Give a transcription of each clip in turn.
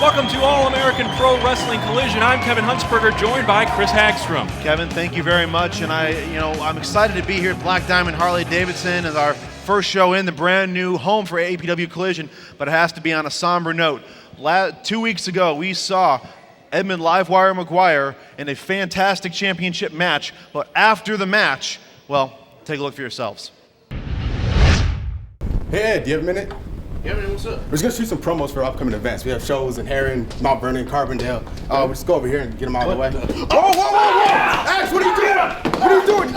Welcome to All-American Pro Wrestling Collision. I'm Kevin Huntsberger, joined by Chris Hagstrom. Kevin, thank you very much, and I'm excited to be here at Black Diamond Harley-Davidson as our first show in the brand new home for AAPW Collision, but it has to be on a somber note. 2 weeks ago, we saw Edmund Livewire McGuire in a fantastic championship match, but after the match, well, take a look for yourselves. Hey Ed, do you have a minute? Yeah, man, what's up? We're just gonna shoot some promos for upcoming events. We have shows in Heron, Mount Vernon, Carbondale. We'll just go over here and get them out of the way. Whoa! Ash, what are you doing? What are you doing?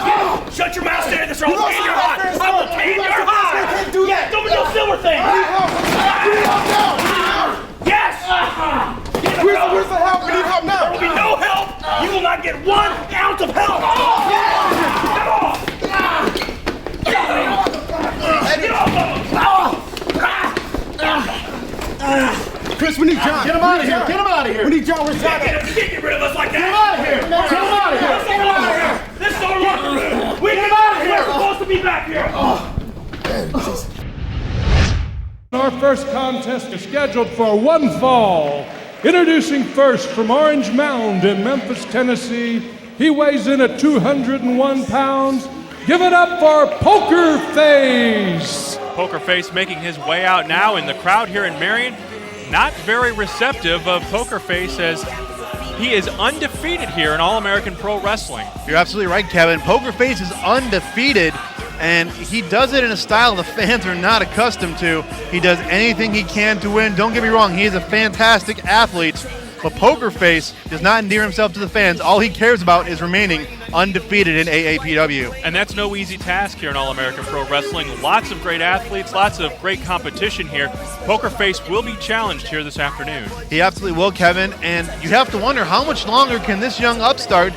Shut your mouth, stand this, or I'll tan your heart! I will tan your heart! I can't do that! Don't be no silver thing! We need help now! Yes! Where's the help? We need help now! There will be no help! You will not get 1 ounce of help! Come on! Get off! Chris, we need John. Get him out of here! Get him out of here! We need John. Where's John? You can't get rid of us like that! Get him out of here! Get him out of here! Get him out of here! This is our locker room! We get out of here! We're supposed to be back here! Our first contest is scheduled for one fall. Introducing first from Orange Mound in Memphis, Tennessee. He weighs in at 201 pounds. Give it up for Pokerface. Pokerface making his way out now, and the crowd here in Marion not very receptive of Pokerface, as he is undefeated here in All-American Pro Wrestling. You're absolutely right, Kevin. Pokerface is undefeated, and he does it in a style the fans are not accustomed to. He does anything he can to win. Don't get me wrong, he is a fantastic athlete, but Pokerface does not endear himself to the fans. All he cares about is remaining undefeated in AAPW. And that's no easy task here in All-American Pro Wrestling. Lots of great athletes, lots of great competition here. Pokerface will be challenged here this afternoon. He absolutely will, Kevin, and you have to wonder how much longer can this young upstart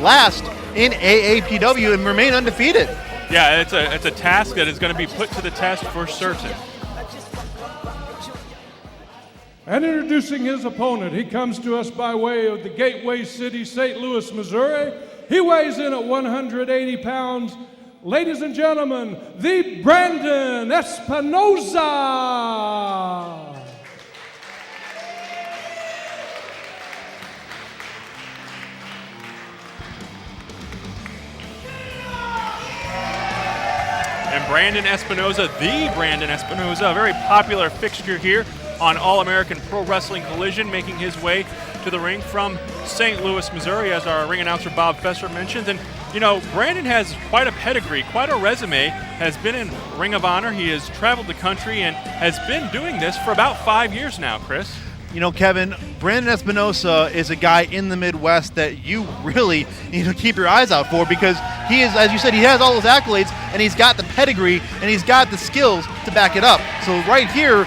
last in AAPW and remain undefeated? Yeah, it's a task that is going to be put to the test for certain. And introducing his opponent, he comes to us by way of the Gateway City, St. Louis, Missouri. He weighs in at 180 pounds. Ladies and gentlemen, the Brandon Espinosa. And Brandon Espinosa, the Brandon Espinosa, a very popular fixture here on All-American Pro Wrestling Collision, making his way to the ring from St. Louis, Missouri, as our ring announcer Bob Fesser mentioned. And, you know, Brandon has quite a pedigree, quite a resume, has been in Ring of Honor. He has traveled the country and has been doing this for about 5 years now, Chris. You know, Kevin, Brandon Espinosa is a guy in the Midwest that you really need to keep your eyes out for, because he is, as you said, he has all those accolades, and he's got the pedigree, and he's got the skills to back it up. So right here,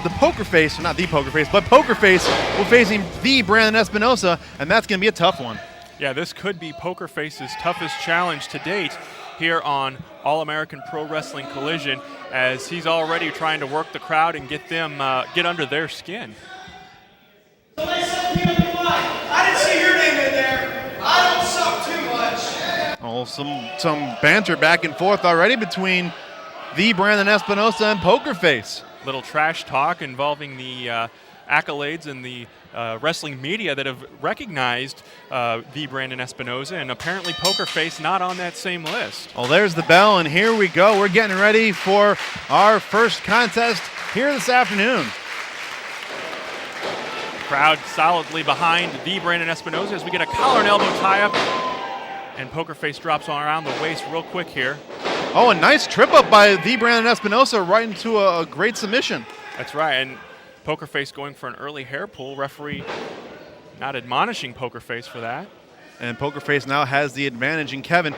the Pokerface, not the Pokerface, but Pokerface will facing the Brandon Espinosa, and that's going to be a tough one. Yeah, this could be Pokerface's toughest challenge to date here on All-American Pro Wrestling Collision, as he's already trying to work the crowd and get them get under their skin. I didn't see your name in there. I don't suck too much. Oh, some banter back and forth already between the Brandon Espinosa and Pokerface. Little trash talk involving the accolades and the wrestling media that have recognized the Brandon Espinosa, and apparently Pokerface not on that same list. Oh, there's the bell, and here we go. We're getting ready for our first contest here this afternoon. Crowd solidly behind the Brandon Espinosa as we get a collar and elbow tie-up, and Pokerface drops on around the waist real quick here. Oh, a nice trip up by the Brandon Espinosa right into a great submission. That's right, and Pokerface going for an early hair pull. Referee not admonishing Pokerface for that. And Pokerface now has the advantage. And Kevin,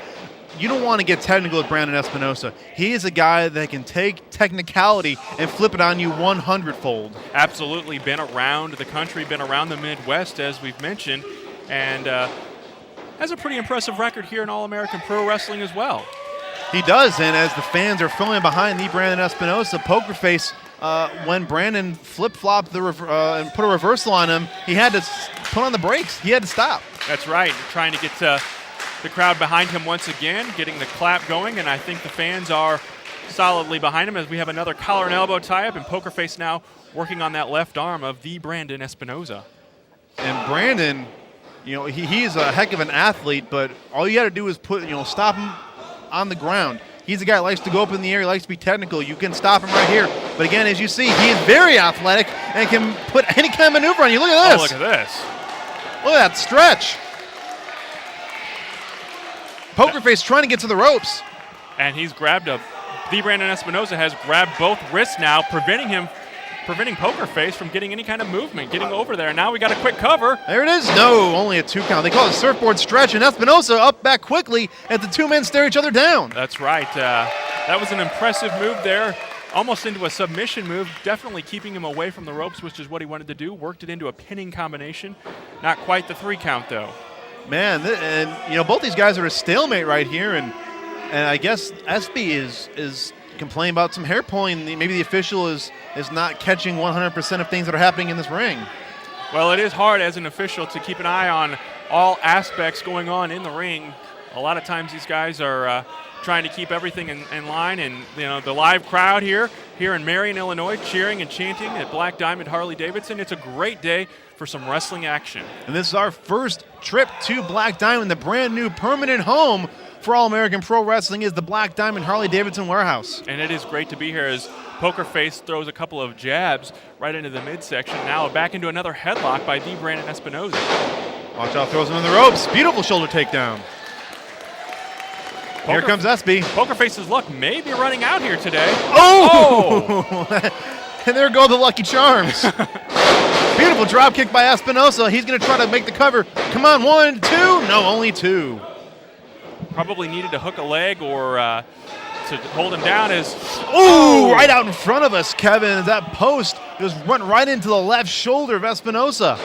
you don't want to get technical with Brandon Espinosa. He is a guy that can take technicality and flip it on you 100-fold. Absolutely, been around the country, been around the Midwest, as we've mentioned, and has a pretty impressive record here in All-American Pro Wrestling as well. He does, and as the fans are filling behind the Brandon Espinosa, Pokerface, when Brandon flip-flopped and put a reversal on him, he had to put on the brakes. He had to stop. That's right, trying to get the crowd behind him once again, getting the clap going, and I think the fans are solidly behind him as we have another collar and elbow tie-up, and Pokerface now working on that left arm of the Brandon Espinosa. And Brandon, he's a heck of an athlete, but all you got to do is stop him on the ground. He's a guy that likes to go up in the air. He likes to be technical. You can stop him right here. But again, as you see, he is very athletic and can put any kind of maneuver on you. Look at this. Oh, look at this. Look at that stretch. Pokerface trying to get to the ropes. And he's grabbed the Brandon Espinosa has grabbed both wrists now, preventing Pokerface from getting any kind of movement, getting over there. Now we got a quick cover. There it is. No, only a 2 count. They call it a surfboard stretch, and Espinosa up back quickly as the two men stare each other down. That's right. That was an impressive move there, almost into a submission move, definitely keeping him away from the ropes, which is what he wanted to do. Worked it into a pinning combination. Not quite the 3 count, though. Man, and both these guys are a stalemate right here, and I guess Espy is complaining about some hair pulling. Maybe the official is not catching 100% of things that are happening in this ring. Well, it is hard as an official to keep an eye on all aspects going on in the ring. A lot of times these guys are trying to keep everything in line, and the live crowd here in Marion, Illinois, cheering and chanting at Black Diamond Harley-Davidson. It's a great day for some wrestling action. And this is our first trip to Black Diamond. The brand new permanent home for All-American Pro Wrestling is the Black Diamond Harley-Davidson warehouse. And it is great to be here as Pokerface throws a couple of jabs right into the midsection. Now back into another headlock by the Brandon Espinosa. Watch out, throws him in the ropes. Beautiful shoulder takedown. Here comes SB. Pokerface's luck may be running out here today. Oh! And there go the Lucky Charms. Beautiful drop kick by Espinosa. He's going to try to make the cover. Come on, 1, 2. No, only 2. Probably needed to hook a leg or to hold him down as... Ooh, right out in front of us, Kevin. That post just went right into the left shoulder of Espinosa.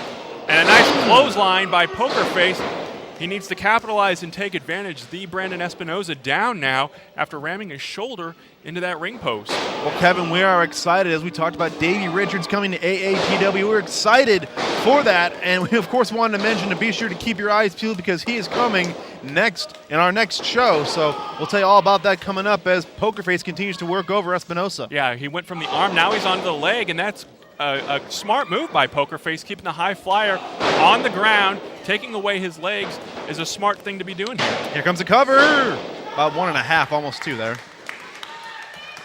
And a nice clothesline by Pokerface. He needs to capitalize and take advantage. The Brandon Espinosa down now after ramming his shoulder into that ring post. Well, Kevin, we are excited. As we talked about Davey Richards coming to AAPW, we're excited for that. And we, of course, wanted to mention to be sure to keep your eyes peeled because he is coming next in our next show. So we'll tell you all about that coming up as Pokerface continues to work over Espinosa. Yeah, he went from the arm. Now he's onto the leg, and that's a smart move by Pokerface, keeping the high flyer on the ground, taking away his legs is a smart thing to be doing here. Here comes the cover. About 1.5, almost 2 there.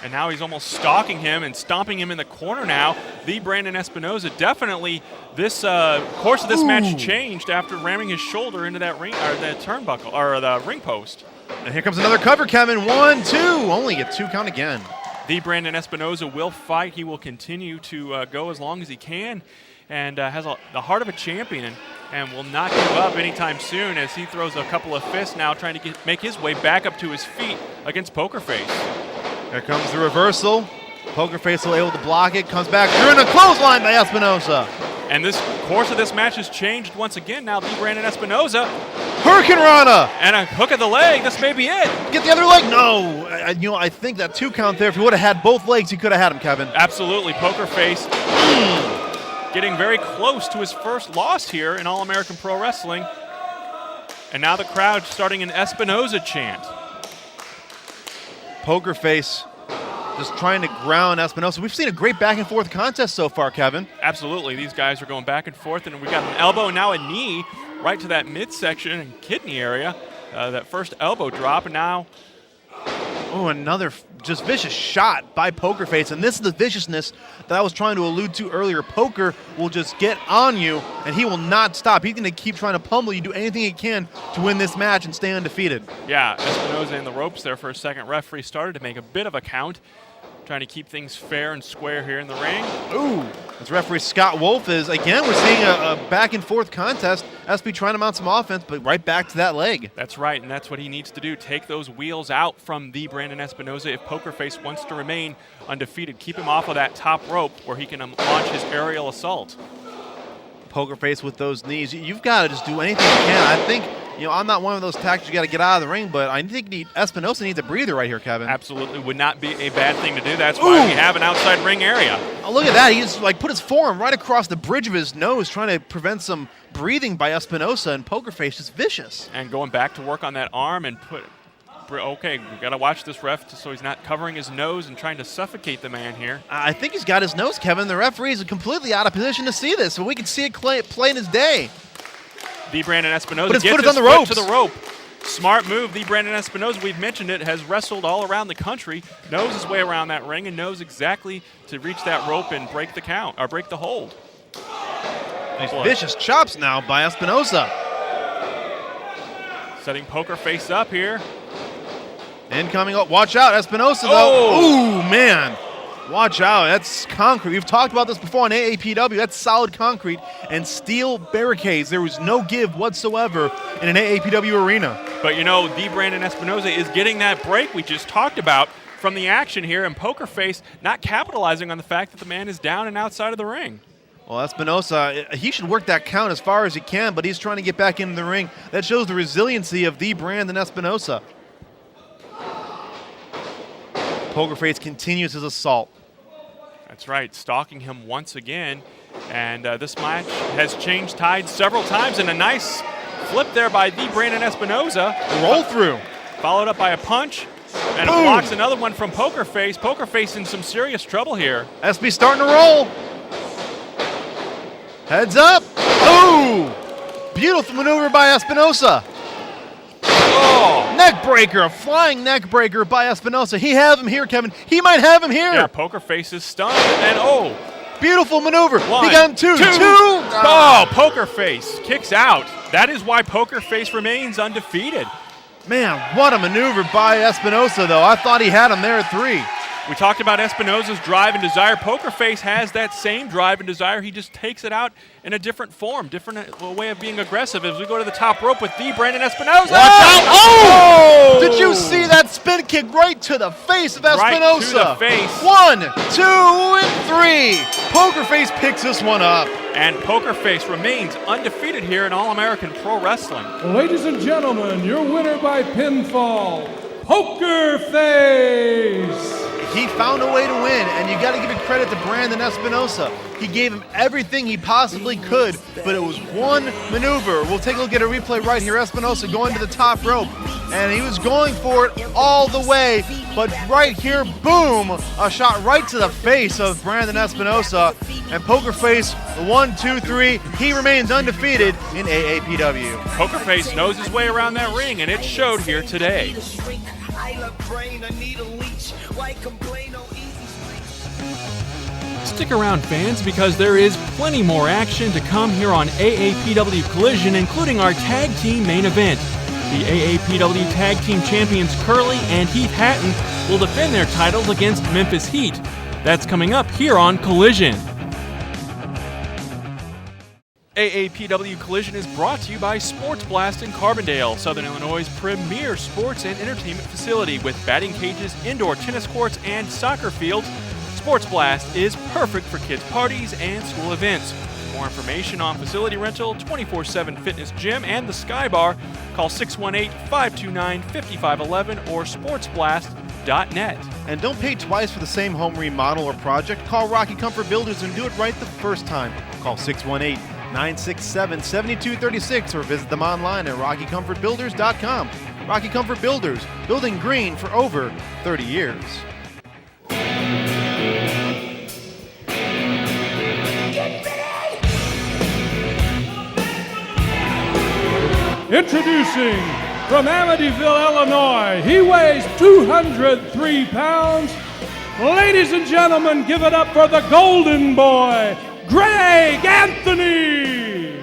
And now he's almost stalking him and stomping him in the corner now. The Brandon Espinosa definitely, this course of this match changed after ramming his shoulder into that ring, or the turnbuckle, or the ring post. And here comes another cover, Kevin. 1, 2. Only a 2 count again. The Brandon Espinosa will fight. He will continue to go as long as he can and has the heart of a champion and will not give up anytime soon as he throws a couple of fists now trying to make his way back up to his feet against Pokerface. Here comes the reversal. Pokerface will able to block it. Comes back through a clothesline by Espinosa. And this course of this match has changed once again. Now the Brandon Espinosa. Hurricane Rana. And a hook of the leg. This may be it. Get the other leg. No. I think that 2 count there, if he would have had both legs, he could have had him, Kevin. Absolutely. Pokerface getting very close to his first loss here in All-American Pro Wrestling. And now the crowd starting an Espinosa chant. Pokerface just trying to ground Espinosa. We've seen a great back-and-forth contest so far, Kevin. Absolutely. These guys are going back and forth, and we got an elbow and now a knee right to that midsection and kidney area. That first elbow drop, and now... Oh, another just vicious shot by Pokerface, and this is the viciousness that I was trying to allude to earlier. Poker will just get on you, and he will not stop. He's going to keep trying to pummel you, do anything he can to win this match and stay undefeated. Yeah, Espinosa in the ropes there for a second. Referee started to make a bit of a count, trying to keep things fair and square here in the ring. Ooh, as referee Scott Wolf is, again, we're seeing a back-and-forth contest. SB trying to mount some offense, but right back to that leg. That's right, and that's what he needs to do. Take those wheels out from the Brandon Espinosa if Pokerface wants to remain undefeated. Keep him off of that top rope where he can launch his aerial assault. Pokerface with those knees. You've got to just do anything you can. I think, I'm not one of those tactics you got to get out of the ring, but I think Espinosa needs a breather right here, Kevin. Absolutely would not be a bad thing to do. That's why we have an outside ring area. Oh, look at that. He just put his forearm right across the bridge of his nose, trying to prevent some breathing by Espinosa, and Pokerface is vicious. And going back to work on that arm and Okay, we've got to watch this ref so he's not covering his nose and trying to suffocate the man here. I think he's got his nose, Kevin. The referee is completely out of position to see this, so we can see it plain as day. The Brandon Espinosa But his gets foot is his on the foot ropes. to the rope. Smart move. The Brandon Espinosa, we've mentioned it, has wrestled all around the country, knows his way around that ring, and knows exactly to reach that rope and break the count, or break the hold. These vicious chops now by Espinosa. Setting Pokerface up here. Incoming. Oh, watch out, Espinosa, though. Oh. Ooh, man. Watch out. That's concrete. We've talked about this before on AAPW. That's solid concrete and steel barricades. There was no give whatsoever in an AAPW arena. But, you know, the Brandon Espinosa is getting that break we just talked about from the action here, and Pokerface not capitalizing on the fact that the man is down and outside of the ring. Well, Espinosa, he should work that count as far as he can, but he's trying to get back into the ring. That shows the resiliency of the Brandon Espinosa. Pokerface continues his assault. That's right, stalking him once again. And this match has changed tides several times, and a nice flip there by the Brandon Espinosa. Roll through. Followed up by a punch, and it Boom. blocks another one from Pokerface. Pokerface in some serious trouble here. SB starting to roll. Heads up. Ooh! Beautiful maneuver by Espinosa. Oh! Neck breaker, a flying neck breaker by Espinosa. He have him here, Kevin. He might have him here. Yeah, Pokerface is stunned, and oh! Beautiful maneuver. One, He got him two. Oh, Pokerface kicks out. That is why Pokerface remains undefeated. Man, what a maneuver by Espinosa, though. I thought he had him there at 3. We talked about Espinosa's drive and desire. Pokerface has that same drive and desire. He just takes it out in a different form, different way of being aggressive. As we go to the top rope with the Brandon Espinosa. Watch out. Oh! Did you see that spin kick right to the face of Espinosa? Right to the face. 1, 2, and 3. Pokerface picks this one up. And Pokerface remains undefeated here in All-American Pro Wrestling. Ladies and gentlemen, your winner by pinfall, Pokerface. He found a way to win, and you got to give it credit to Brandon Espinosa. He gave him everything he possibly could, but it was one maneuver. We'll take a look at a replay right here. Espinosa going to the top rope, and he was going for it all the way, but right here, boom, a shot right to the face of Brandon Espinosa, and Pokerface, 1, 2, 3, he remains undefeated in AAPW. Pokerface knows his way around that ring, and it showed here today. Stick around, fans, because there is plenty more action to come here on AAPW Collision, including our tag team main event. The AAPW Tag Team Champions Curly and Heath Hatton will defend their titles against Memphis Heat. That's coming up here on Collision. AAPW Collision is brought to you by Sports Blast in Carbondale, Southern Illinois' premier sports and entertainment facility with batting cages, indoor tennis courts, and soccer fields. Sports Blast is perfect for kids' parties and school events. For more information on facility rental, 24/7 fitness gym, and the Sky Bar, call 618-529-5511 or sportsblast.net. And don't pay twice for the same home remodel or project. Call Rocky Comfort Builders and do it right the first time. Call 618-967-7236 or visit them online at rockycomfortbuilders.com. Rocky Comfort Builders, building green for over 30 years. Introducing from Amityville, Illinois, he weighs 203 pounds. Ladies and gentlemen, give it up for the Golden Boy, Greg Anthony.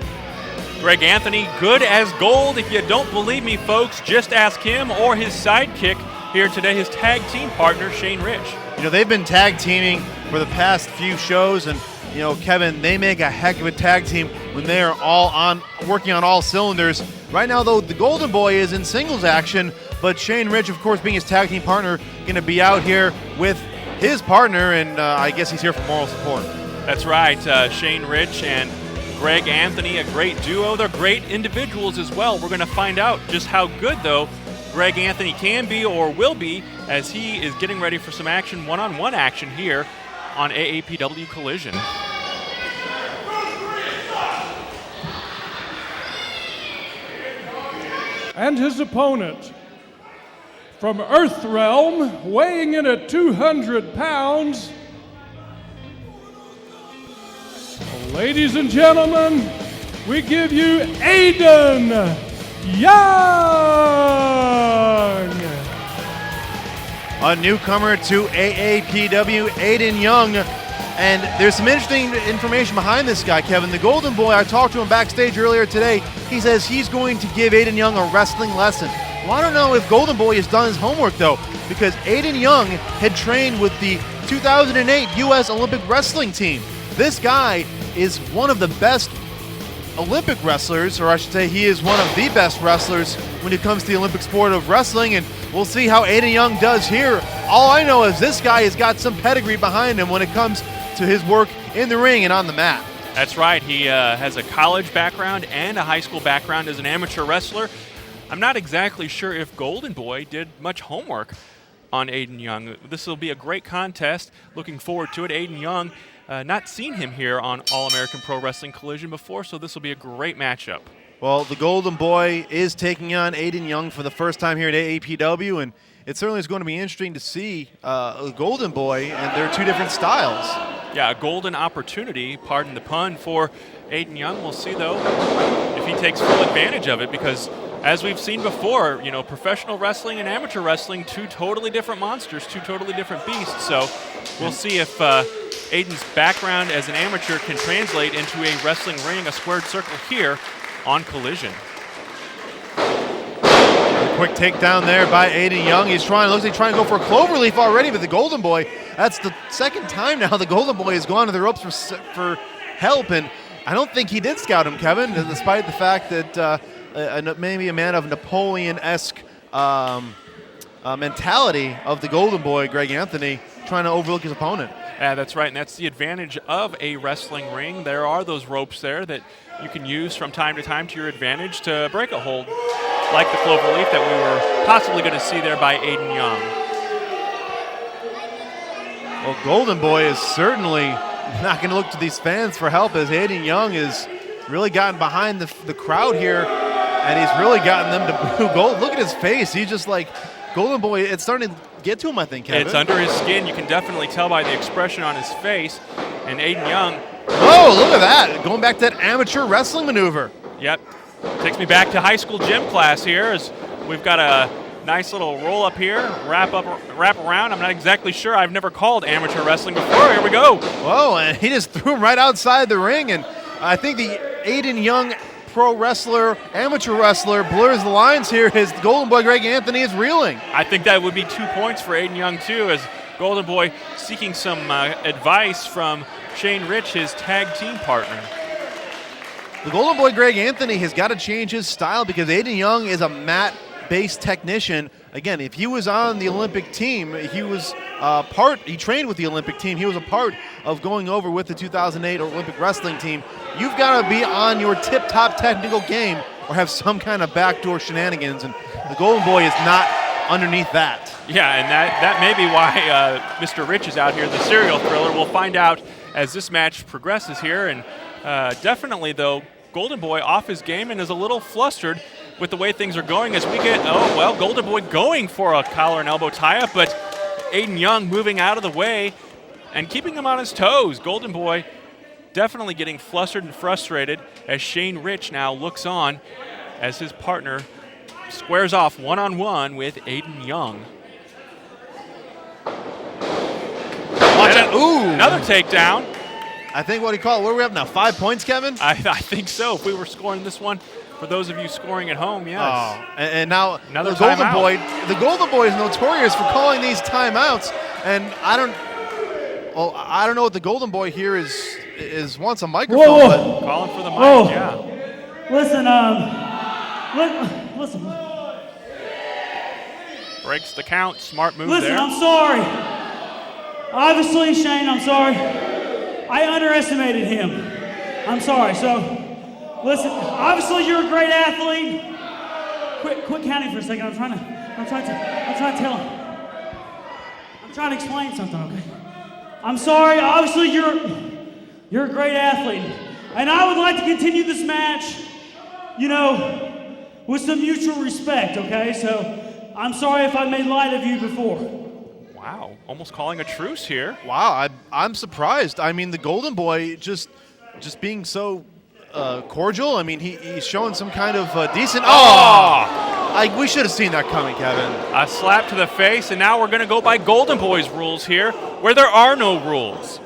Greg Anthony, good as gold. If you don't believe me, folks, just ask him or his sidekick here today, his tag team partner, Shane Rich. You know, they've been tag teaming for the past few shows, and you know, Kevin, they make a heck of a tag team when they are all on working on all cylinders. Right now, though, the Golden Boy is in singles action, but Shane Rich, of course, being his tag team partner, going to be out here with his partner, and I guess he's here for moral support. That's right, Shane Rich and Greg Anthony, a great duo. They're great individuals as well. We're going to find out just how good, though, Greg Anthony can be or will be as he is getting ready for some action, one-on-one action here on AAPW Collision. And his opponent, from Earth Realm, weighing in at 200 pounds, ladies and gentlemen, we give you Aiden Young. A newcomer to AAPW, Aiden Young. And there's some interesting information behind this guy, Kevin. The Golden Boy, I talked to him backstage earlier today. He says he's going to give Aiden Young a wrestling lesson. Well, I don't know if Golden Boy has done his homework, though, because Aiden Young had trained with the 2008 U.S. Olympic wrestling team. This guy is one of the best Olympic wrestlers, or I should say he is one of the best wrestlers when it comes to the Olympic sport of wrestling, and we'll see how Aiden Young does here. All I know is this guy has got some pedigree behind him when it comes to his work in the ring and on the mat. That's right. He has a college background and a high school background as an amateur wrestler. I'm not exactly sure if Golden Boy did much homework on Aiden Young. This will be a great contest. Looking forward to it. Aiden Young, not seen him here on All-American Pro Wrestling Collision before, so this will be a great matchup. Well, the Golden Boy is taking on Aiden Young for the first time here at AAPW, and it certainly is going to be interesting to see the Golden Boy and their two different styles. Yeah, a golden opportunity, pardon the pun, for Aiden Young. We'll see, though, if he takes full advantage of it, because as we've seen before, professional wrestling and amateur wrestling, two totally different monsters, two totally different beasts. So we'll see if Aiden's background as an amateur can translate into a wrestling ring, a squared circle here on Collision. A quick takedown there by Aiden Young. Looks like he's trying to go for a cloverleaf already, but the Golden Boy, that's the second time now the Golden Boy has gone to the ropes for help, and I don't think he did scout him, Kevin, despite the fact that maybe a man of Napoleon-esque mentality of the Golden Boy, Greg Anthony, trying to overlook his opponent. Yeah, that's right, and that's the advantage of a wrestling ring. There are those ropes there that you can use from time to time to your advantage to break a hold, like the cloverleaf that we were possibly going to see there by Aiden Young. Well, Golden Boy is certainly not going to look to these fans for help, as Aiden Young has really gotten behind the crowd here, and he's really gotten them to boo Gold. Look at his face. He's just like, Golden Boy, it's starting to get to him, I think, Kevin. It's under his skin. You can definitely tell by the expression on his face. And Aiden Young. Oh, look at that. Going back to that amateur wrestling maneuver. Yep. Takes me back to high school gym class here, as we've got a nice little roll up here, wrap around. I'm not exactly sure. I've never called amateur wrestling before. Here we go. Whoa, and he just threw him right outside the ring. And I think the Aiden Young pro wrestler, amateur wrestler, blurs the lines here. His Golden Boy Greg Anthony is reeling. I think that would be 2 points for Aiden Young, too, as Golden Boy seeking some advice from Shane Rich, his tag team partner. The Golden Boy Greg Anthony has got to change his style, because Aiden Young is a mat-based technician. Again, if he was on the Olympic team, he was he trained with the Olympic team. He was a part of going over with the 2008 Olympic wrestling team. You've got to be on your tip-top technical game or have some kind of backdoor shenanigans, and the Golden Boy is not underneath that. Yeah, and that may be why Mr. Rich is out here, the serial thriller. We'll find out as this match progresses here, and definitely, though, Golden Boy off his game and is a little flustered with the way things are going as we get, Golden Boy going for a collar and elbow tie-up, but Aiden Young moving out of the way and keeping him on his toes. Golden Boy definitely getting flustered and frustrated as Shane Rich now looks on as his partner squares off one-on-one with Aiden Young. Watch it. Ooh. Another takedown. I think what do we have now, 5 points, Kevin? I think so. If we were scoring this one, for those of you scoring at home, yes. Oh, and now another the Golden timeout. The Golden Boy is notorious for calling these timeouts, and I don't know what the Golden Boy here is wants a microphone. Whoa. But Calling for the mic, Whoa. yeah. Listen, Breaks the count. Smart move listen, there. I'm sorry. Obviously, Shane, I'm sorry. I underestimated him. I'm sorry. So, listen, obviously you're a great athlete. Quit counting for a second. I'm trying to tell him. I'm trying to explain something, okay? I'm sorry. Obviously you're a great athlete. And I would like to continue this match, with some mutual respect, okay? So, I'm sorry if I made light of you before. Wow, almost calling a truce here. Wow, I'm surprised. I mean, the Golden Boy just being so cordial. I mean, he's showing some kind of decent. We should have seen that coming, Kevin. A slap to the face, and now we're going to go by Golden Boy's rules here, where there are no rules.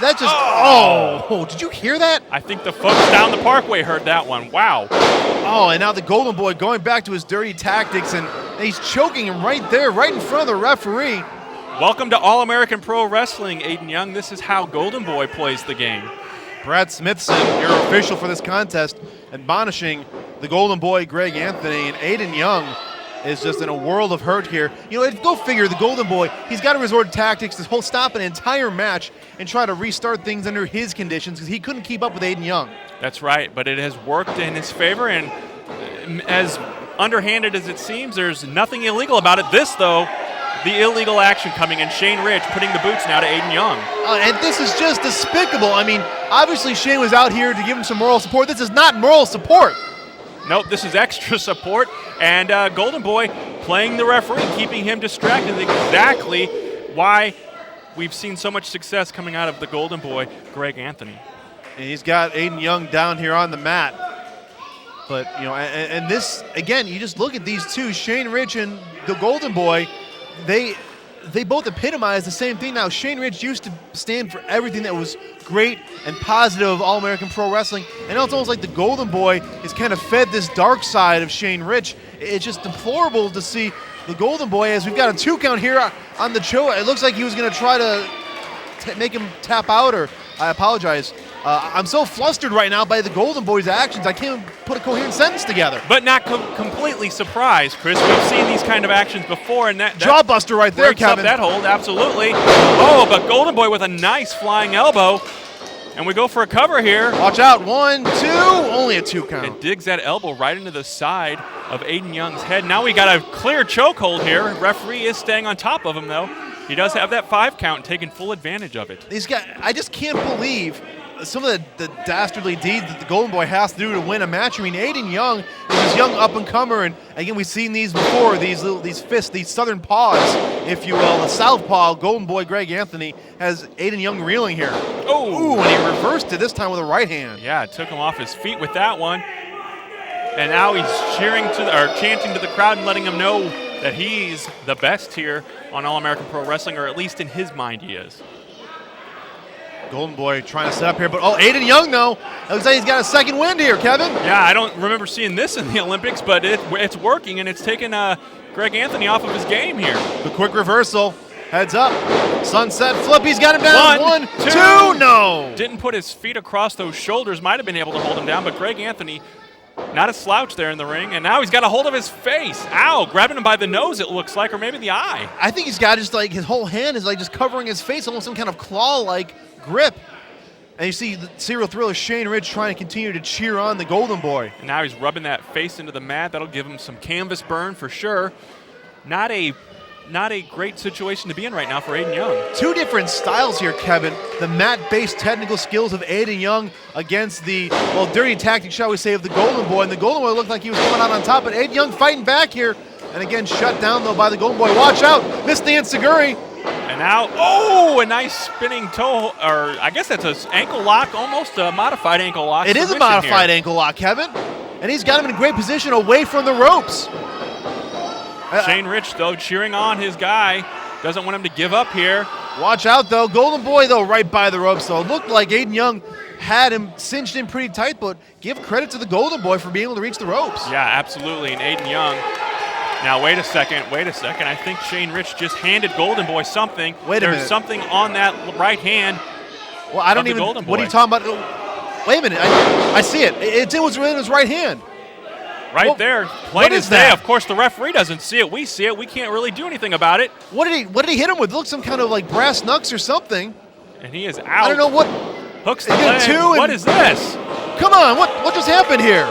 That just. Did you hear that? I think the folks down the Parkway heard that one. Wow. Oh, and now the Golden Boy going back to his dirty tactics, and he's choking him right there, right in front of the referee. Welcome to All-American Pro Wrestling, Aiden Young. This is how Golden Boy plays the game. Brad Smithson, your official for this contest, admonishing the Golden Boy, Greg Anthony, and Aiden Young is just in a world of hurt here. You know, go figure, the Golden Boy, he's got to resort to tactics to stop an entire match and try to restart things under his conditions because he couldn't keep up with Aiden Young. That's right, but it has worked in his favor, and as underhanded as it seems, there's nothing illegal about it. This, though, the illegal action coming in. Shane Rich putting the boots now to Aiden Young. And this is just despicable. I mean, obviously Shane was out here to give him some moral support. This is not moral support. Nope, this is extra support, and Golden Boy playing the referee, keeping him distracted. Exactly why we've seen so much success coming out of the Golden Boy, Greg Anthony. And he's got Aiden Young down here on the mat. But, you know, and this, again, you just look at these two, Shane Rich and the Golden Boy, they both epitomize the same thing now. Shane Rich used to stand for everything that was great and positive of All-American Pro Wrestling, and now it's almost like the Golden Boy has kind of fed this dark side of Shane Rich. It's just deplorable to see the Golden Boy, as we've got a 2 count here on the show. It looks like he was going to try to make him tap out, or I apologize. I'm so flustered right now by the Golden Boy's actions, I can't even put a coherent sentence together. But not completely surprised, Chris. We've seen these kind of actions before, and that jawbuster right there, breaks Kevin. Up that hold, absolutely. Oh, but Golden Boy with a nice flying elbow, and we go for a cover here. Watch out, 1, 2, only a 2 count. And digs that elbow right into the side of Aiden Young's head. Now we got a clear chokehold here. Referee is staying on top of him, though. He does have that 5 count, taking full advantage of it. I just can't believe some of the dastardly deeds that the Golden Boy has to do to win a match. I mean, Aiden Young is this young up-and-comer, and again, we've seen these before, these fists, these southern paws, if you will. The southpaw, Golden Boy Greg Anthony, has Aiden Young reeling here. Oh! Ooh, and he reversed it this time with a right hand. Yeah, it took him off his feet with that one. And now he's chanting to the crowd and letting them know that he's the best here on All-American Pro Wrestling, or at least in his mind he is. Golden Boy trying to set up here, but Aiden Young, though, it looks like he's got a second wind here, Kevin. Yeah, I don't remember seeing this in the Olympics, but it's working, and it's taken Greg Anthony off of his game here. The quick reversal, heads up, sunset flip, he's got him down. 1, 2, no. Didn't put his feet across those shoulders, might have been able to hold him down, but Greg Anthony, not a slouch there in the ring, and now he's got a hold of his face. Ow, grabbing him by the nose, it looks like, or maybe the eye. I think he's got just like his whole hand is like just covering his face, almost some kind of claw-like grip. And you see the serial thriller Shane Rich trying to continue to cheer on the Golden Boy. And now he's rubbing that face into the mat. That'll give him some canvas burn for sure. Not a great situation to be in right now for Aiden Young. 2 different styles here, Kevin. The mat-based technical skills of Aiden Young against the, dirty tactics, shall we say, of the Golden Boy. And the Golden Boy looked like he was coming out on top, but Aiden Young fighting back here. And again, shut down, though, by the Golden Boy. Watch out, missed the enziguri. And now, a nice spinning toe, or I guess that's an ankle lock, almost a modified ankle lock. It is a modified ankle lock, Kevin. And he's got him in a great position away from the ropes. Shane Rich, though, cheering on his guy. Doesn't want him to give up here. Watch out, though. Golden Boy, though, right by the ropes, though. It looked like Aiden Young had him cinched in pretty tight, but give credit to the Golden Boy for being able to reach the ropes. Yeah, absolutely. And Aiden Young. Now, wait a second. I think Shane Rich just handed Golden Boy something. There's something on that right hand. Well, I don't even. What are you talking about? Wait a minute. I see it. It was in his right hand. Right there. Plain as day. Of course, the referee doesn't see it. We see it. We can't really do anything about it. What did he hit him with? It looked some kind of like brass knucks or something. And he is out. I don't know what. Hooks the leg. What is this? Come on. What just happened here?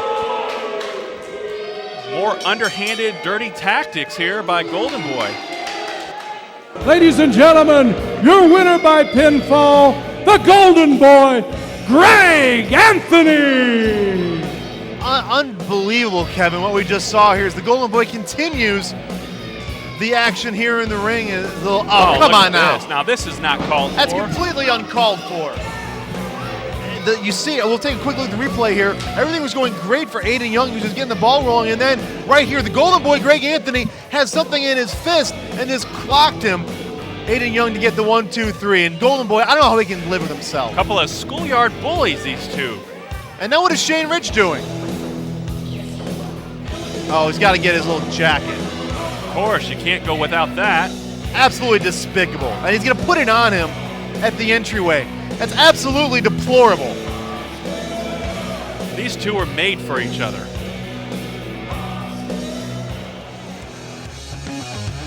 More underhanded, dirty tactics here by Golden Boy. Ladies and gentlemen, your winner by pinfall, the Golden Boy, Greg Anthony. Unbelievable, Kevin. What we just saw here is the Golden Boy continues The action here in the ring is a little. Oh, come look on at now. this. Now this is not called That's for. completely uncalled for. You see, we'll take a quick look at the replay here. Everything was going great for Aiden Young. He was just getting the ball rolling. And then right here, the golden boy, Greg Anthony, has something in his fist and just clocked him. Aiden Young to get the 1, 2, 3. And golden boy, I don't know how he can live with himself. Couple of schoolyard bullies, these two. And now what is Shane Rich doing? Oh, he's got to get his little jacket. Of course, you can't go without that. Absolutely despicable. And he's going to put it on him at the entryway. That's absolutely deplorable. These two are made for each other.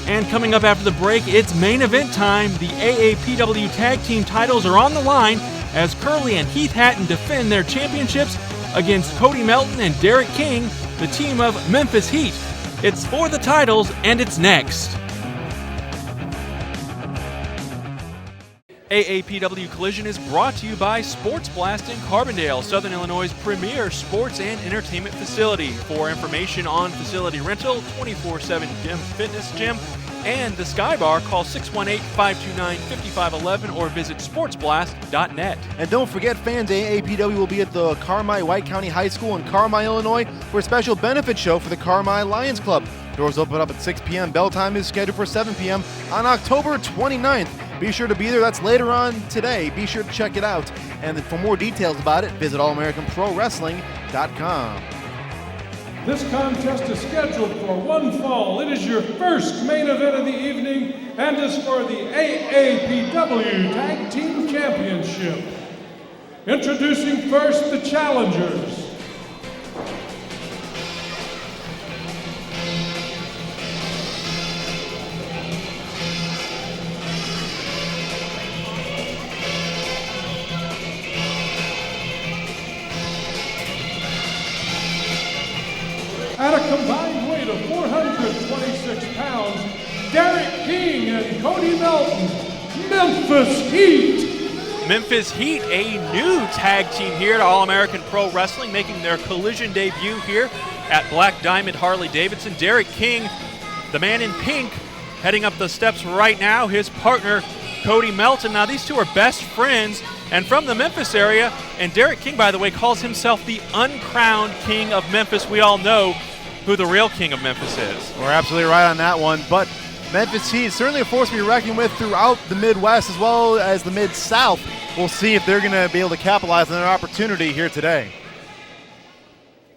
And coming up after the break, it's main event time. The AAPW Tag Team titles are on the line as Curly and Heath Hatton defend their championships against Cody Melton and Derek King, the team of Memphis Heat. It's for the titles, and it's next. AAPW Collision is brought to you by Sports Blast in Carbondale, Southern Illinois' premier sports and entertainment facility. For information on facility rental, 24/7 fitness gym, and the Sky Bar, call 618-529-5511 or visit sportsblast.net. And don't forget, fans, AAPW will be at the Carmi White County High School in Carmi, Illinois for a special benefit show for the Carmi Lions Club. Doors open up at 6 p.m. Bell time is scheduled for 7 p.m. on October 29th. Be sure to be there. That's later on today. Be sure to check it out. And for more details about it, visit allamericanprowrestling.com. This contest is scheduled for one fall. It is your first main event of the evening and is for the AAPW Tag Team Championship. Introducing first the challengers. At a combined weight of 426 pounds, Derek King and Cody Melton, Memphis Heat. Memphis Heat, a new tag team here at All-American Pro Wrestling, making their Collision debut here at Black Diamond Harley-Davidson. Derek King, the man in pink, heading up the steps right now. His partner, Cody Melton. Now, these two are best friends and from the Memphis area. And Derek King, by the way, calls himself the uncrowned king of Memphis. We all know who the real king of Memphis is. We're absolutely right on that one. But Memphis Heat is certainly a force to be reckoned with throughout the Midwest as well as the Mid-South. We'll see if they're going to be able to capitalize on their opportunity here today.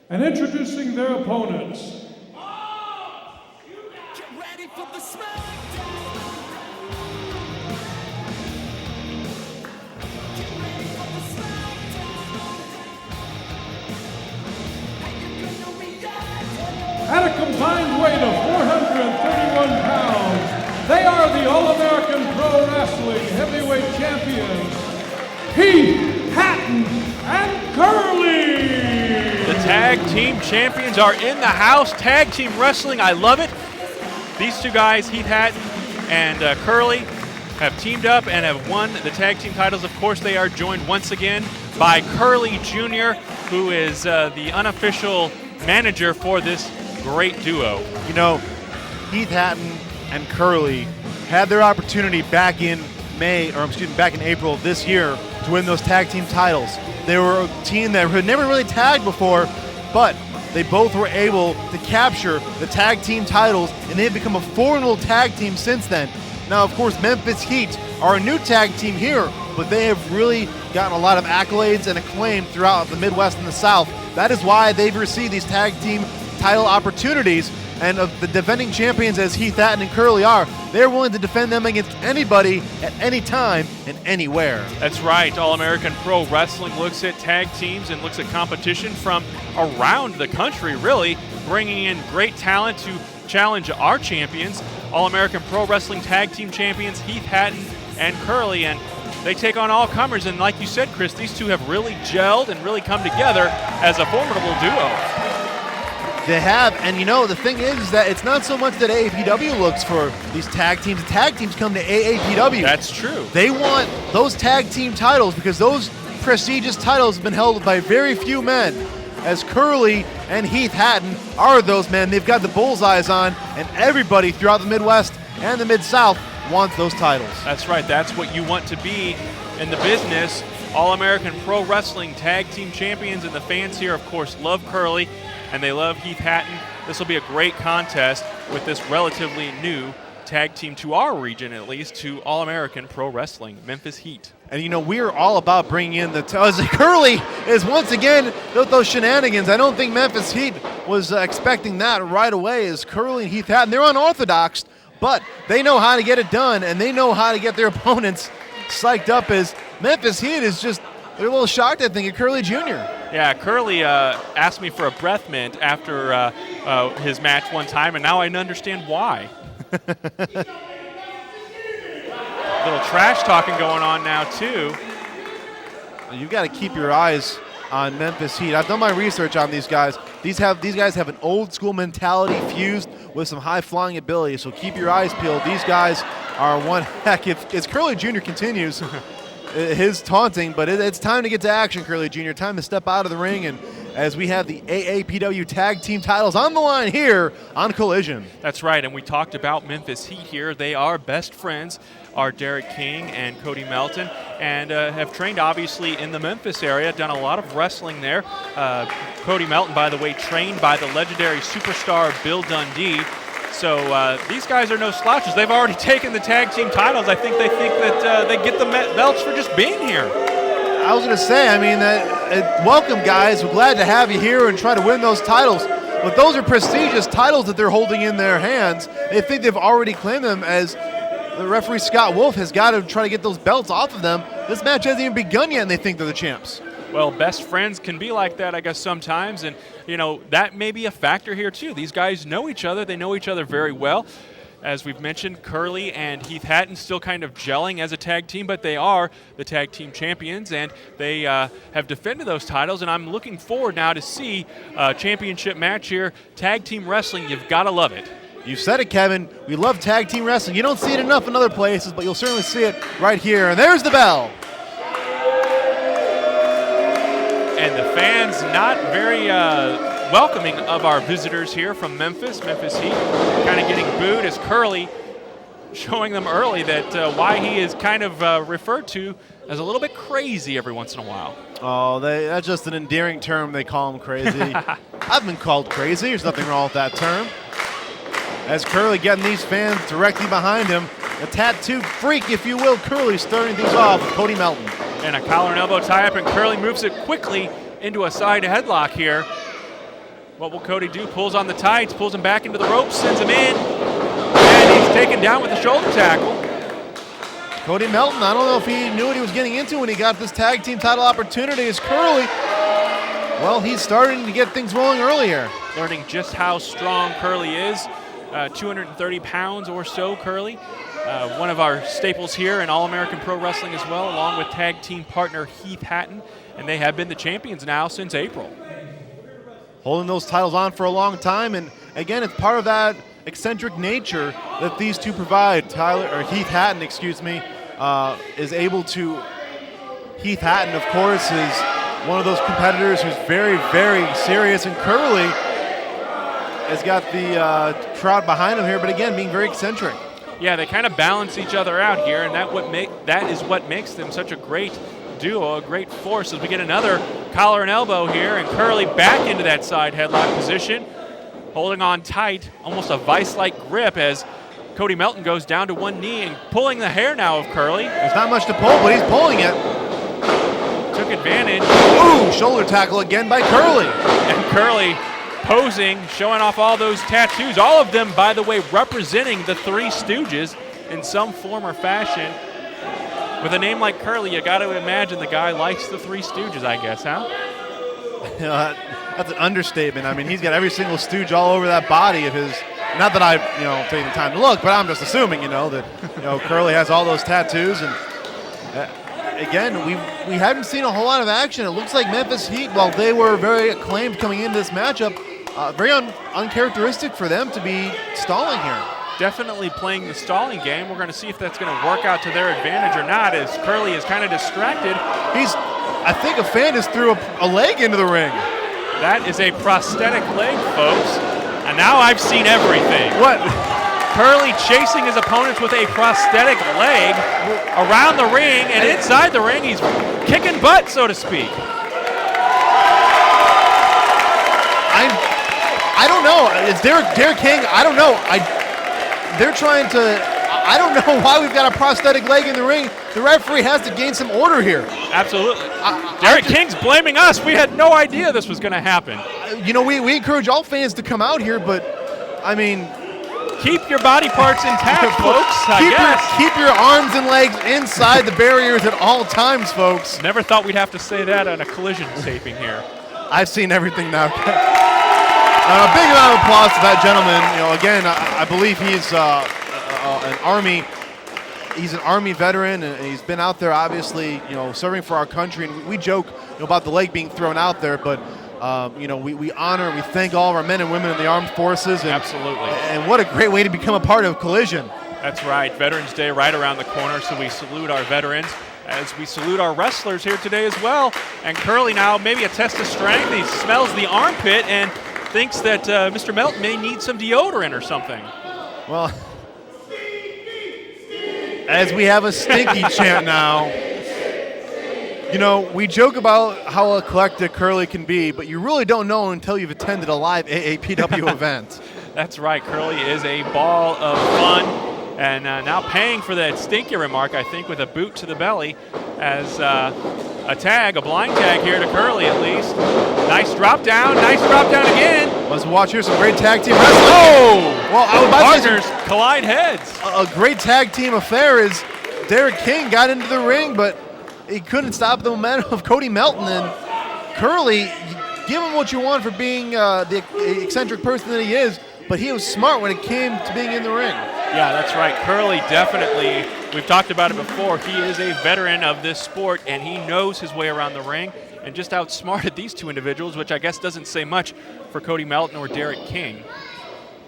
And introducing their opponents. Get ready for the smackdown. Get ready for the smackdown. And you're gonna react. At a combined weight of 431 pounds, they are the All-American Pro Wrestling Heavyweight Champions, Heath, Hatton, and Curly. The tag team champions are in the house. Tag team wrestling, I love it. These two guys, Heath Hatton and Curly, have teamed up and have won the tag team titles. Of course, they are joined once again by Curly Jr., who is the unofficial manager for this great duo. You know, Heath Hatton and Curly had their opportunity back in back in April of this year to win those tag team titles. They were a team that had never really tagged before, but they both were able to capture the tag team titles, and they've become a formidable tag team since then. Now, of course, Memphis Heat are a new tag team here, but they have really gotten a lot of accolades and acclaim throughout the Midwest and the South. That is why they've received these tag team title opportunities, and of the defending champions as Heath Hatton and Curly are, they're willing to defend them against anybody at any time and anywhere. That's right. All-American Pro Wrestling looks at tag teams and looks at competition from around the country, really, bringing in great talent to challenge our champions. All-American Pro Wrestling Tag Team Champions Heath Hatton and Curly, and they take on all comers. And like you said, Chris, these two have really gelled and really come together as a formidable duo. They have, and you know, the thing is that it's not so much that AAPW looks for these tag teams. The tag teams come to AAPW. That's true. They want those tag team titles because those prestigious titles have been held by very few men, as Curly and Heath Hatton are those men. They've got the bullseyes on, and everybody throughout the Midwest and the Mid-South wants those titles. That's right. That's what you want to be in the business. All-American Pro Wrestling Tag Team Champions, and the fans here, of course, love Curly, and they love Heath Hatton. This will be a great contest with this relatively new tag team to our region, at least, to All-American Pro Wrestling, Memphis Heat. And, we're all about bringing in the Curly is once again those shenanigans. I don't think Memphis Heat was expecting that right away, as Curly and Heath Hatton, they're unorthodox, but they know how to get it done, and they know how to get their opponents psyched up, as Memphis Heat is just, they're a little shocked, I think, at Curly Jr. Yeah, Curly asked me for a breath mint after his match one time, and now I understand why. Little trash talking going on now, too. You've got to keep your eyes on Memphis Heat. I've done my research on these guys. These guys have an old school mentality fused with some high flying ability, so keep your eyes peeled. These guys are one heck. If Curly Jr. continues his taunting, but it's time to get to action, Curly Jr. Time to step out of the ring, and as we have the AAPW Tag Team titles on the line here on Collision. That's right, and we talked about Memphis Heat here. They are best friends, are Derek King and Cody Melton, and have trained obviously in the Memphis area, done a lot of wrestling there. Cody Melton, by the way, trained by the legendary superstar Bill Dundee. So these guys are no slouches. They've already taken the tag team titles. I think that they get the belts for just being here. I was going to say, welcome, guys. We're glad to have you here and try to win those titles. But those are prestigious titles that they're holding in their hands. They think they've already claimed them, as the referee Scott Wolf has got to try to get those belts off of them. This match hasn't even begun yet, and they think they're the champs. Well, best friends can be like that, I guess, sometimes. And, that may be a factor here, too. These guys know each other. They know each other very well. As we've mentioned, Curly and Heath Hatton still kind of gelling as a tag team, but they are the tag team champions, and they have defended those titles. And I'm looking forward now to see a championship match here. Tag team wrestling, you've got to love it. You said it, Kevin. We love tag team wrestling. You don't see it enough in other places, but you'll certainly see it right here. And there's the bell. And the fans not very welcoming of our visitors here from Memphis Heat, kind of getting booed, as Curly showing them early that why he is kind of referred to as a little bit crazy every once in a while. Oh, that's just an endearing term. They call him crazy. I've been called crazy. There's nothing wrong with that term. As Curly getting these fans directly behind him, a tattoo freak, if you will, Curly starting things off with Cody Melton. And a collar and elbow tie-up, and Curly moves it quickly into a side headlock here. What will Cody do? Pulls on the tights, pulls him back into the ropes, sends him in, and he's taken down with a shoulder tackle. Cody Melton, I don't know if he knew what he was getting into when he got this tag team title opportunity, as Curly, well, he's starting to get things rolling earlier. Learning just how strong Curly is. 230 pounds or so, Curly. One of our staples here in All-American Pro Wrestling as well, along with tag team partner Heath Hatton, and they have been the champions now since April. Holding those titles on for a long time, and again, it's part of that eccentric nature that these two provide. Heath Hatton, is able to. Heath Hatton, of course, is one of those competitors who's very, very serious, and Curly has got the crowd behind him here, but again, being very eccentric. Yeah, they kind of balance each other out here, and that is what makes them such a great duo, a great force, as we get another collar and elbow here, and Curly back into that side headlock position, holding on tight, almost a vice-like grip, as Cody Melton goes down to one knee and pulling the hair now of Curly. There's not much to pull, but he's pulling it. Took advantage. Ooh, shoulder tackle again by Curly. And Curly posing, showing off all those tattoos, all of them, by the way, representing the Three Stooges in some form or fashion. With a name like Curly, you got to imagine the guy likes the Three Stooges, I guess, huh? That's an understatement. I mean, he's got every single Stooge all over that body of his. Not that I've, taken the time to look, but I'm just assuming, that, Curly has all those tattoos. And again, we haven't seen a whole lot of action. It looks like Memphis Heat, while they were very acclaimed coming into this matchup, very uncharacteristic for them to be stalling here. Definitely playing the stalling game. We're going to see if that's going to work out to their advantage or not, as Curly is kind of distracted. I think a fan just threw a leg into the ring. That is a prosthetic leg, folks. And now I've seen everything. What? Curly chasing his opponents with a prosthetic leg around the ring, and inside the ring, he's kicking butt, so to speak. I don't know. It's Derek King. I don't know. They're trying to. I don't know why we've got a prosthetic leg in the ring. The referee has to gain some order here. Absolutely. Derek King's blaming us. We had no idea this was going to happen. You know, we encourage all fans to come out here, but I mean, keep your body parts intact, folks. Keep your arms and legs inside the barriers at all times, folks. Never thought we'd have to say that on a Collision taping here. I've seen everything now. A big round of applause to that gentleman. You know, again, I believe he's an Army. He's an Army veteran, and he's been out there, obviously, you know, serving for our country. And we joke about the leg being thrown out there, but you know, we honor and we thank all of our men and women in the armed forces. And, absolutely. And what a great way to become a part of Collision. That's right. Veterans Day right around the corner, so we salute our veterans as we salute our wrestlers here today as well. And Curly now, maybe a test of strength. He smells the armpit and thinks that Mr. Melton may need some deodorant or something. Well, as we have a stinky chant now. You know, we joke about how eclectic Curly can be, but you really don't know until you've attended a live AAPW event. That's right. Curly is a ball of fun, and now paying for that stinky remark, I think, with a boot to the belly as a blind tag here to Curly at least. Nice drop down again. Let's watch here some great tag team wrestling. Oh! Well, I was about to say partners collide heads. A great tag team affair is Derek King got into the ring, but he couldn't stop the momentum of Cody Melton. And Curly, give him what you want for being the eccentric person that he is, but he was smart when it came to being in the ring. Yeah, that's right. Curly definitely, we've talked about it before, he is a veteran of this sport, and he knows his way around the ring and just outsmarted these two individuals, which I guess doesn't say much for Cody Melton or Derek King.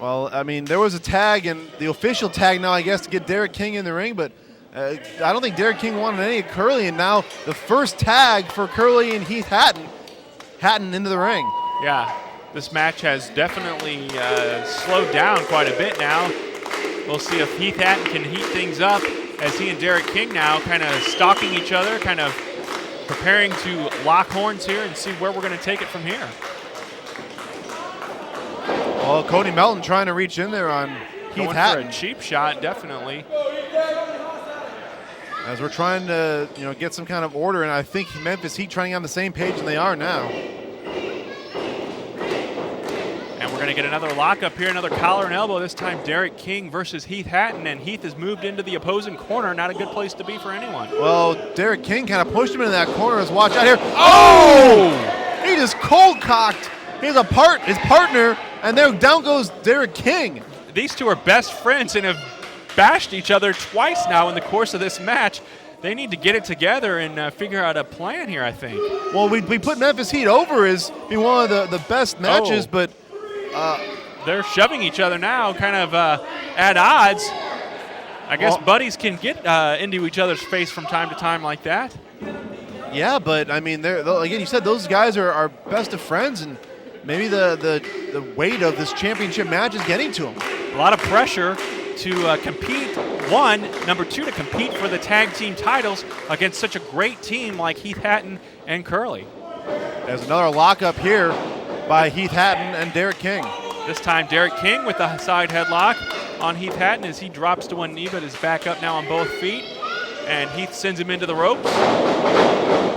Well, I mean, there was a tag, and the official tag now, I guess, to get Derek King in the ring, but I don't think Derek King wanted any of Curly, and now the first tag for Curly and Heath Hatton into the ring. Yeah, this match has definitely slowed down quite a bit now. We'll see if Heath Hatton can heat things up as he and Derek King now kind of stalking each other, kind of preparing to lock horns here and see where we're going to take it from here. Well, Cody Melton trying to reach in there on Heath Hatton. For a cheap shot, definitely. As we're trying to, you know, get some kind of order, and I think Memphis Heat trying on the same page than they are now. And we're going to get another lockup here, another collar and elbow. This time Derek King versus Heath Hatton, and Heath has moved into the opposing corner. Not a good place to be for anyone. Well, Derek King kind of pushed him into that corner. As watch out here. Oh! He just cold-cocked his partner, and there down goes Derek King. These two are best friends and have bashed each other twice now in the course of this match. They need to get it together and figure out a plan here, I think. Well, we put Memphis Heat over as being one of the best matches, but they're shoving each other now, kind of at odds. I guess buddies can get into each other's face from time to time like that. Yeah, but I mean, again, you said those guys are best of friends, and maybe the weight of this championship match is getting to them. A lot of pressure to compete, number two, to compete for the tag team titles against such a great team like Heath Hatton and Curly. There's another lockup here by Heath Hatton and Derek King. This time Derek King with the side headlock on Heath Hatton as he drops to one knee but is back up now on both feet. And Heath sends him into the ropes.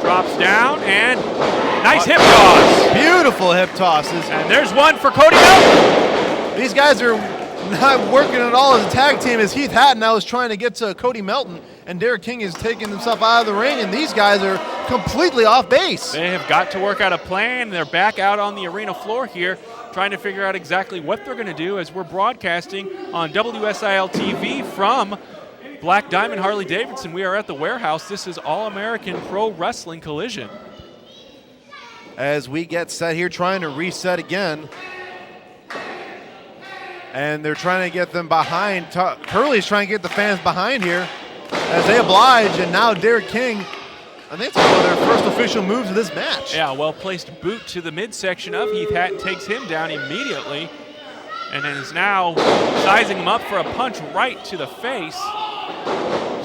Drops down and nice hip toss. Beautiful hip tosses. And there's one for Cody Melton. These guys are not working at all as a tag team, as Heath Hatton now is trying to get to Cody Melton, and Derek King is taking himself out of the ring, and these guys are completely off base. They have got to work out a plan. They're back out on the arena floor here, trying to figure out exactly what they're going to do as we're broadcasting on WSIL TV from Black Diamond Harley-Davidson. We are at the warehouse. This is All-American Pro Wrestling Collision. As we get set here, trying to reset again. And they're trying to get them behind. Curly's trying to get the fans behind here as they oblige. And now Derek King I think it's one of their first official moves of this match. Yeah, well-placed boot to the midsection of Heath Hatton takes him down immediately, and then is now sizing him up for a punch right to the face.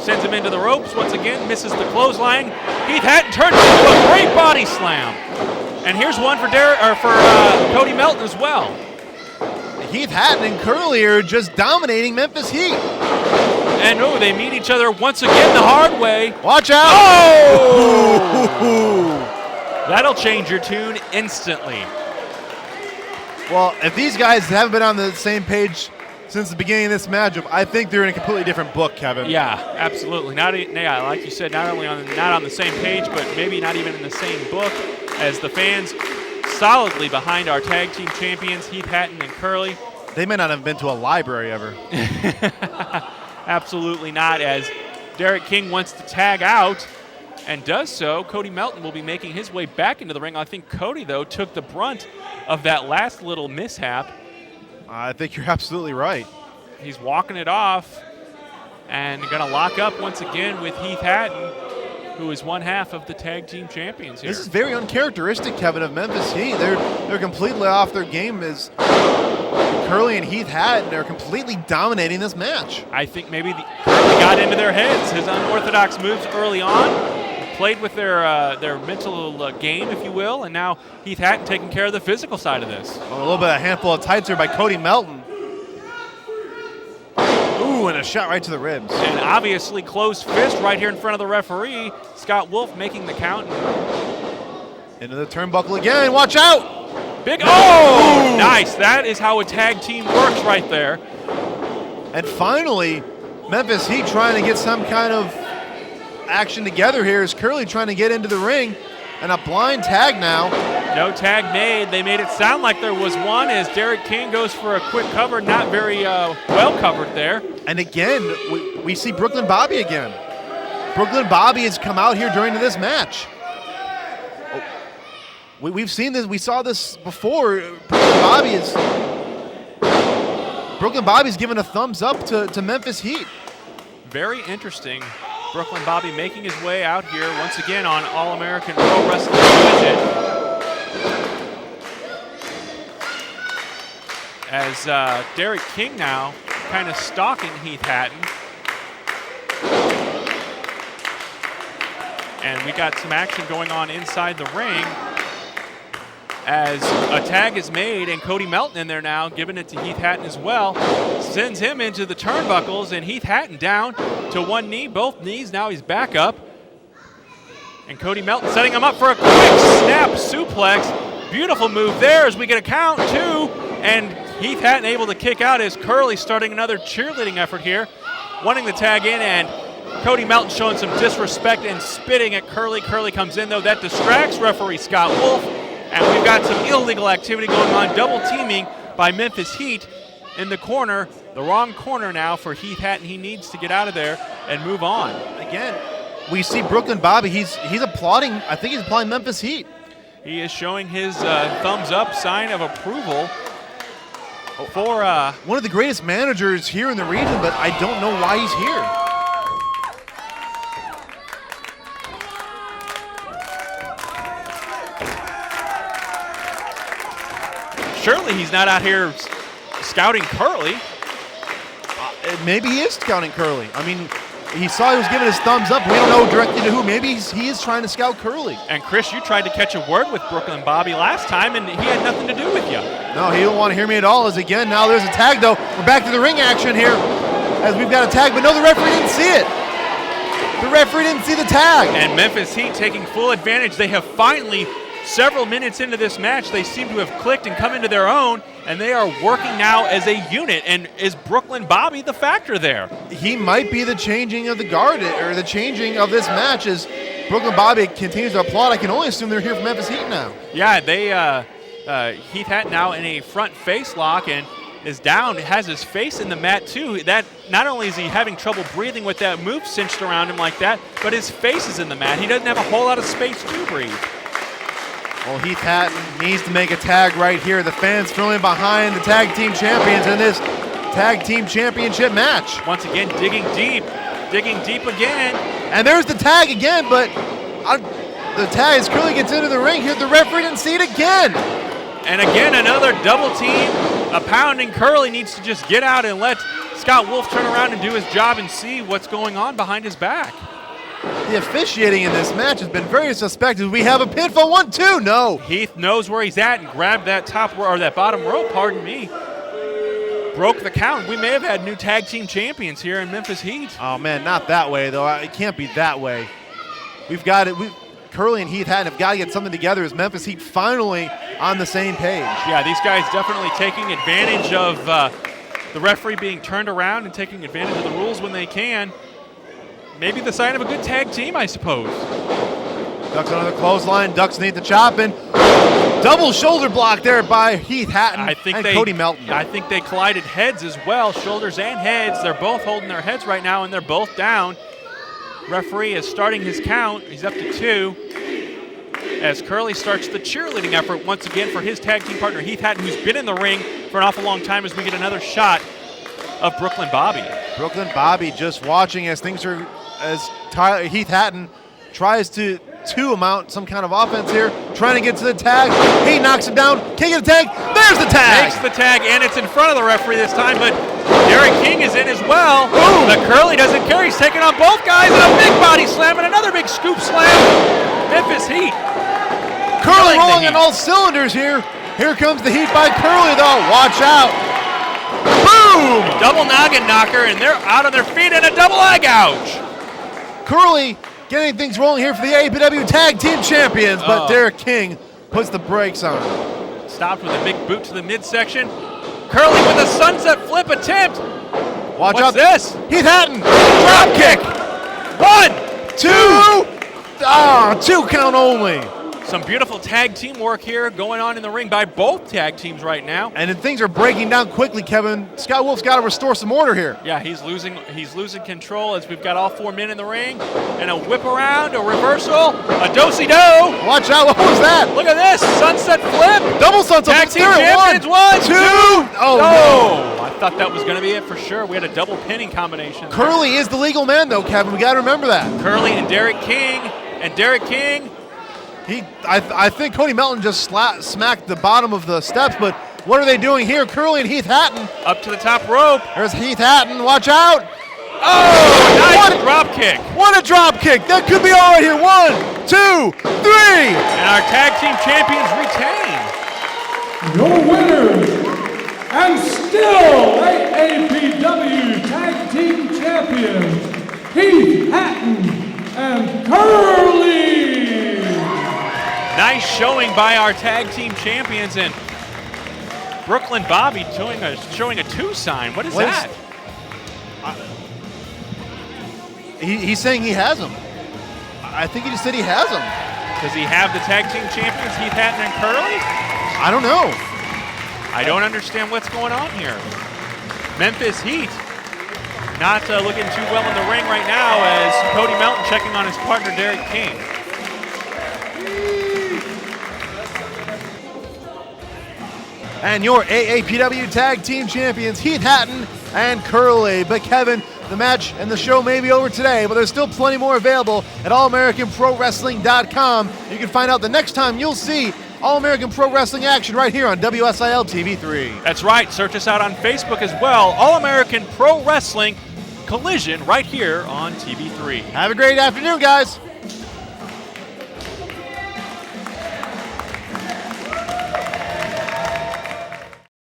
Sends him into the ropes once again, misses the clothesline. Heath Hatton turns into a great body slam. And here's one for Cody Melton as well. Heath Hatton and Curly are just dominating Memphis Heat. And they meet each other once again the hard way. Watch out! Oh! That'll change your tune instantly. Well, if these guys haven't been on the same page since the beginning of this matchup, I think they're in a completely different book, Kevin. Yeah, absolutely. Like you said, not on the same page, but maybe not even in the same book, as the fans solidly behind our tag team champions, Heath Hatton and Curly. They may not have been to a library ever. Absolutely not, as Derek King wants to tag out and does so. Cody Melton will be making his way back into the ring. I think Cody, though, took the brunt of that last little mishap. I think you're absolutely right. He's walking it off and going to lock up once again with Heath Hatton, who is one half of the tag team champions here. This is very uncharacteristic, Kevin, of Memphis Heat. They're completely off their game as Curly and Heath Hatton are completely dominating this match. I think maybe Curly got into their heads. His unorthodox moves early on, played with their mental game, if you will, and now Heath Hatton taking care of the physical side of this. A little bit of a handful of tights there by Cody Melton. Ooh, and a shot right to the ribs. And obviously closed fist right here in front of the referee. Scott Wolf making the count. Into the turnbuckle again. Watch out! Big, oh, nice. That is how a tag team works right there. And finally, Memphis Heat trying to get some kind of action together here as Curly trying to get into the ring. And a blind tag now. No tag made. They made it sound like there was one as Derek King goes for a quick cover. Not very well covered there. And again, we see Brooklyn Bobby again. Brooklyn Bobby has come out here during this match. We've seen this. We saw this before. Brooklyn Bobby's given a thumbs up to Memphis Heat. Very interesting. Brooklyn Bobby making his way out here once again on All-American Pro Wrestling Collision. As Derek King now kind of stalking Heath Hatton. And we got some action going on inside the ring as a tag is made, and Cody Melton in there now, giving it to Heath Hatton as well. Sends him into the turnbuckles, and Heath Hatton down to one knee, both knees. Now he's back up. And Cody Melton setting him up for a quick snap suplex. Beautiful move there as we get a count, too. And Heath Hatton able to kick out as Curly starting another cheerleading effort here, wanting the tag in, and Cody Melton showing some disrespect and spitting at Curly. Curly comes in, though. That distracts referee Scott Wolf. And we've got some illegal activity going on, double teaming by Memphis Heat in the corner. The wrong corner now for Heath Hatton. He needs to get out of there and move on. Again, we see Brooklyn Bobby. He's applauding. I think he's applauding Memphis Heat. He is showing his thumbs up sign of approval for one of the greatest managers here in the region, but I don't know why he's here. Surely he's not out here scouting Curly. Maybe he is scouting Curly. I mean, he saw he was giving his thumbs up. We don't know directly to who. Maybe he is trying to scout Curly. And Chris, you tried to catch a word with Brooklyn Bobby last time, and he had nothing to do with you. No, he don't want to hear me at all. As again, now there's a tag, though. We're back to the ring action here as we've got a tag, but no, the referee didn't see it. The referee didn't see the tag. And Memphis Heat taking full advantage. They have finally, several minutes into this match, they seem to have clicked and come into their own, and they are working now as a unit. And is Brooklyn Bobby the factor there? He might be the changing of the guard, or the changing of this match as Brooklyn Bobby continues to applaud. I can only assume they're here for Memphis Heat now. Yeah, they Heath Hatton now in a front face lock and is down, has his face in the mat too. That not only is he having trouble breathing with that move cinched around him like that, but his face is in the mat. He doesn't have a whole lot of space to breathe. Well, Heath Hatton needs to make a tag right here. The fans filling behind the tag team champions in this tag team championship match. Once again, digging deep again. And there's the tag again, but the tag as Curly gets into the ring here. The referee didn't see it again. And again, another double team. A pounding Curly needs to just get out and let Scott Wolf turn around and do his job and see what's going on behind his back. The officiating in this match has been very suspect. We have a pinfall 1-2. No. Heath knows where he's at and grabbed that top or that bottom rope, pardon me. Broke the count. We may have had new tag team champions here in Memphis Heat. Oh man, not that way though. It can't be that way. We've got it. Curly and Heath Hatton have got to get something together as Memphis Heat finally on the same page. Yeah, these guys definitely taking advantage of the referee being turned around and taking advantage of the rules when they can. Maybe the sign of a good tag team, I suppose. Ducks under the clothesline, ducks beneath the chop, and double shoulder block there by Heath Hatton and Cody Melton. I think they collided heads as well, shoulders and heads. They're both holding their heads right now, and they're both down. Referee is starting his count. He's up to 2. As Curly starts the cheerleading effort once again for his tag team partner, Heath Hatton, who's been in the ring for an awful long time, as we get another shot of Brooklyn Bobby. Brooklyn Bobby just watching as things are, as Heath Hatton tries to mount some kind of offense here, trying to get to the tag. He knocks him down, can't get the tag. There's the tag. Takes the tag, and it's in front of the referee this time, but Derek King is in as well. Boom. But Curly doesn't care. He's taking on both guys, and a big body slam and another big scoop slam. Memphis Heat. Curly rolling on all cylinders here. Here comes the heat by Curly, though. Watch out. Boom! Double noggin knocker, and they're out on their feet, and a double eye gouge. Curly getting things rolling here for the AAPW Tag Team Champions, but Derek King puts the brakes on. Stopped with a big boot to the midsection. Curly with a sunset flip attempt. Watch What's out. this? Heath Hatton. Drop kick. 1, 2. 2 count only. Some beautiful tag team work here going on in the ring by both tag teams right now. And then things are breaking down quickly, Kevin. Scott Wolf's got to restore some order here. Yeah, he's losing control as we've got all 4 men in the ring. And a whip around, a reversal, a do-si-do. Watch out, what was that? Look at this, sunset flip. Double sunset Tag flip. team champions, 1, 2. Oh, no. I thought that was going to be it for sure. We had a double pinning combination. Curly is the legal man, though, Kevin. We got to remember that. Curly and Derek King. I think Cody Melton just smacked the bottom of the steps, but what are they doing here? Curly and Heath Hatton. Up to the top rope. There's Heath Hatton. Watch out. Oh, nice drop kick. What a drop kick. That could be all right here. 1, 2, 3. And our tag team champions retain. Your winners and still AAPW Tag Team Champions, Heath Hatton and Curly. Nice showing by our tag team champions, and Brooklyn Bobby showing a 2 sign. What is that? He's saying he has them. I think he just said he has them. Does he have the tag team champions, Heath Hatton and Curly? I don't know. I don't understand what's going on here. Memphis Heat not looking too well in the ring right now as Cody Melton checking on his partner, Derek King. And your AAPW Tag Team Champions, Heath Hatton and Curly. But Kevin, the match and the show may be over today, but there's still plenty more available at allamericanprowrestling.com. You can find out the next time you'll see All-American Pro Wrestling action right here on WSIL TV3. That's right. Search us out on Facebook as well. All-American Pro Wrestling Collision right here on TV3. Have a great afternoon, guys.